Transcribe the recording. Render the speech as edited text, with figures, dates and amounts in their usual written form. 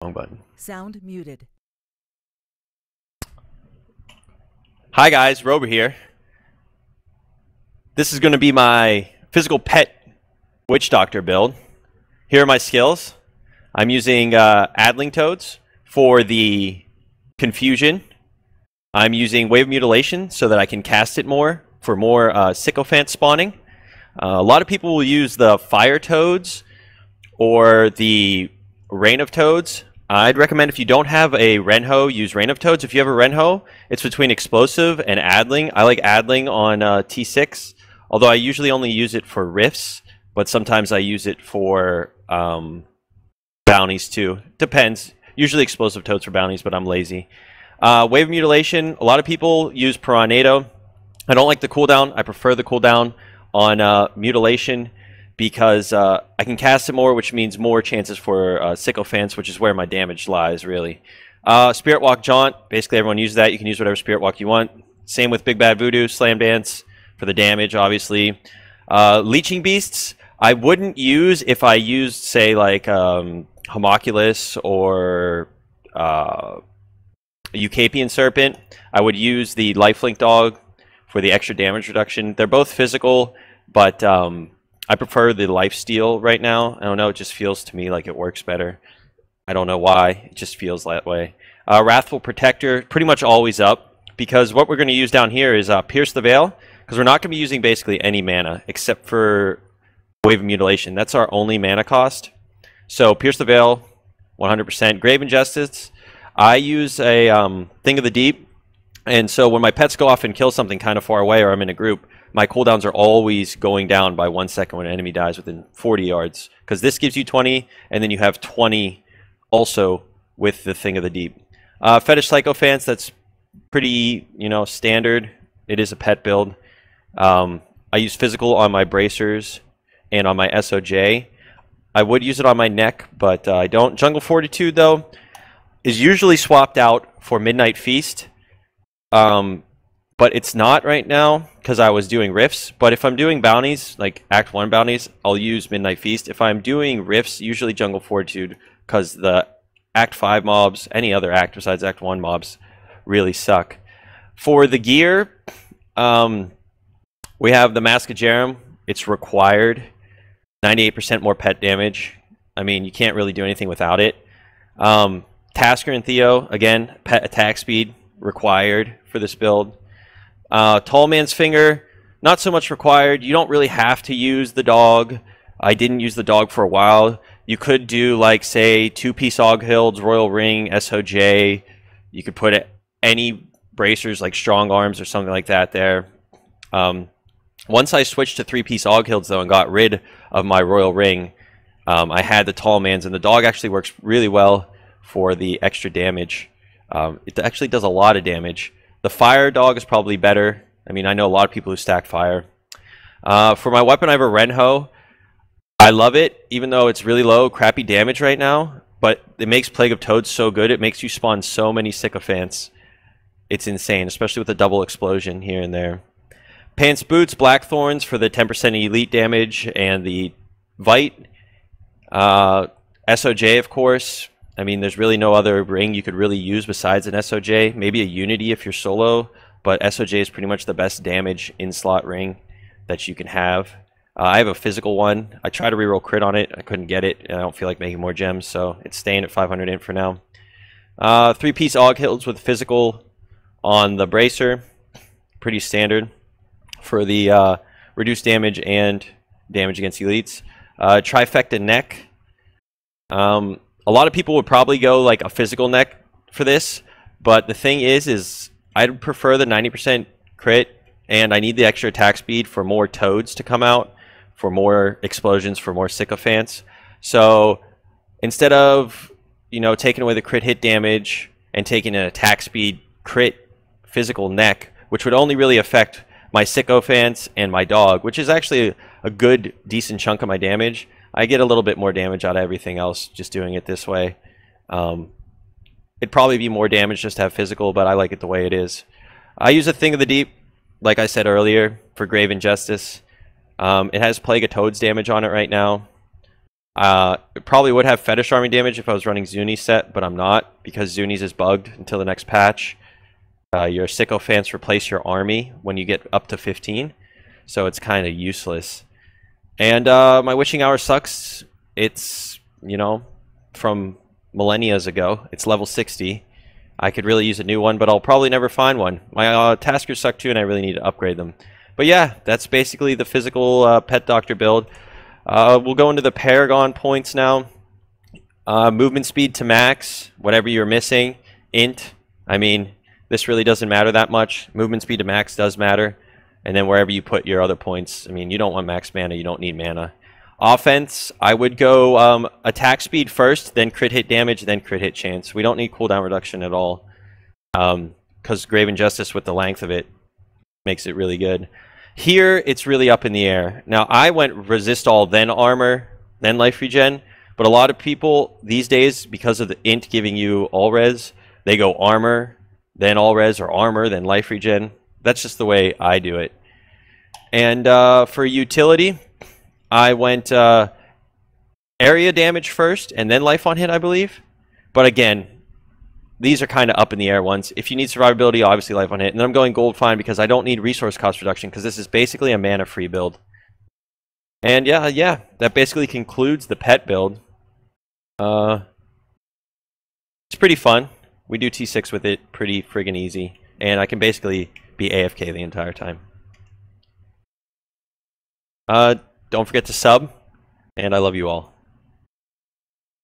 Wrong button. Sound muted. Hi guys, Rober here. This is going to be my physical pet witch doctor build. Here are my skills. I'm using Adling Toads for the confusion. I'm using Wave Mutilation so that I can cast it more for more sycophant spawning. A lot of people will use the Fire Toads or the Rain of Toads. I'd recommend if you don't have a Renho, use Rain of Toads. If you have a Renho, it's between Explosive and Adling. I like Adling on T6, although I usually only use it for Rifts, but sometimes I use it for bounties too. Depends. Usually Explosive Toads for bounties, but I'm lazy. Wave Mutilation, a lot of people use Piranado. I don't like the cooldown. I prefer the cooldown on Mutilation, because I can cast it more, which means more chances for sycophants, which is where my damage lies, really. Spirit Walk Jaunt, basically everyone uses that. You can use whatever Spirit Walk you want. Same with Big Bad Voodoo, Slam Dance for the damage, obviously. Leeching Beasts, I wouldn't use if I used, say, like Homunculus or Eucapian Serpent. I would use the Lifelink Dog for the extra damage reduction. They're both physical, but I prefer the lifesteal right now. I don't know, it just feels to me like it works better. I don't know why, it just feels that way. Wrathful Protector, pretty much always up, because what we're going to use down here is Pierce the Veil, because we're not going to be using basically any mana, except for Wave of Mutilation. That's our only mana cost. So Pierce the Veil, 100%. Grave Injustice, I use a Thing of the Deep, and so when my pets go off and kill something kind of far away, or I'm in a group, my cooldowns are always going down by 1 second when an enemy dies within 40 yards. Because this gives you 20, and then you have 20 also with the Thing of the Deep. Fetish Sycophants, that's pretty, standard. It is a pet build. I use Physical on my Bracers and on my SOJ. I would use it on my neck, but I don't. Jungle Fortitude, though, is usually swapped out for Midnight Feast. But it's not right now because I was doing Rifts. But if I'm doing bounties, like Act 1 bounties, I'll use Midnight Feast. If I'm doing Rifts, usually Jungle Fortitude, because the Act 5 mobs, any other act besides Act 1 mobs, really suck. For the gear, we have the Mask of Jerem. It's required. 98% more pet damage. I mean, you can't really do anything without it. Tasker and Theo, again, pet attack speed required for this build. Tall Man's Finger, not so much required. You don't really have to use the dog. I didn't use the dog for a while. You could do, like, say, 2-piece Oghilds, Royal Ring, SOJ. You could put any bracers, like Strong Arms or something like that there. Once I switched to 3-piece Oghilds, though, and got rid of my Royal Ring, I had the Tall Man's, and the dog actually works really well for the extra damage. It actually does a lot of damage. The Fire Dog is probably better. I mean, I know a lot of people who stack Fire. For my weapon, I have a Renho. I love it, even though it's really low, crappy damage right now. But it makes Plague of Toads so good. It makes you spawn so many sycophants. It's insane, especially with the double explosion here and there. Pants Boots, Blackthorns for the 10% elite damage and the Vite. SOJ, of course. I mean, there's really no other ring you could really use besides an SOJ. Maybe a Unity if you're solo, but SOJ is pretty much the best damage in-slot ring that you can have. I have a physical one. I tried to reroll crit on it. I couldn't get it, and I don't feel like making more gems, so it's staying at 500 int for now. 3-piece Oghilds with physical on the Bracer. Pretty standard for the reduced damage and damage against elites. Trifecta Neck. A lot of people would probably go like a physical neck for this, but the thing is I'd prefer the 90% crit, and I need the extra attack speed for more toads to come out, for more explosions, for more sycophants. So instead of, taking away the crit hit damage and taking an attack speed crit physical neck, which would only really affect my sycophants and my dog, which is actually a good, decent chunk of my damage, I get a little bit more damage out of everything else just doing it this way. It'd probably be more damage just to have physical, but I like it the way it is. I use a Thing of the Deep, like I said earlier, for Grave Injustice. It has Plague of Toads damage on it right now. It probably would have Fetish Army damage if I was running Zuni's set, but I'm not, because Zuni's is bugged until the next patch. Your Sycophants replace your army when you get up to 15, so it's kind of useless. And my Witching Hour sucks. It's, you know, from millennia ago. It's level 60. I could really use a new one, but I'll probably never find one. My Taskers suck too, and I really need to upgrade them. But yeah, that's basically the physical Pet Doctor build. We'll go into the Paragon points now. Movement speed to max, whatever you're missing. Int, I mean, this really doesn't matter that much. Movement speed to max does matter. And then wherever you put your other points, I mean, you don't want max mana, you don't need mana. Offense, I would go attack speed first, then crit hit damage, then crit hit chance. We don't need cooldown reduction at all. Because Grave Injustice with the length of it makes it really good. Here, it's really up in the air. Now, I went resist all, then armor, then life regen. But a lot of people these days, because of the int giving you all res, they go armor, then all res, or armor, then life regen. That's just the way I do it. And for utility, I went area damage first, and then life on hit, I believe. But again, these are kind of up in the air ones. If you need survivability, obviously life on hit. And then I'm going gold fine because I don't need resource cost reduction, because this is basically a mana free build. And yeah, that basically concludes the pet build. It's pretty fun. We do T6 with it pretty friggin' easy. And I can basically be AFK the entire time. Don't forget to sub, and I love you all.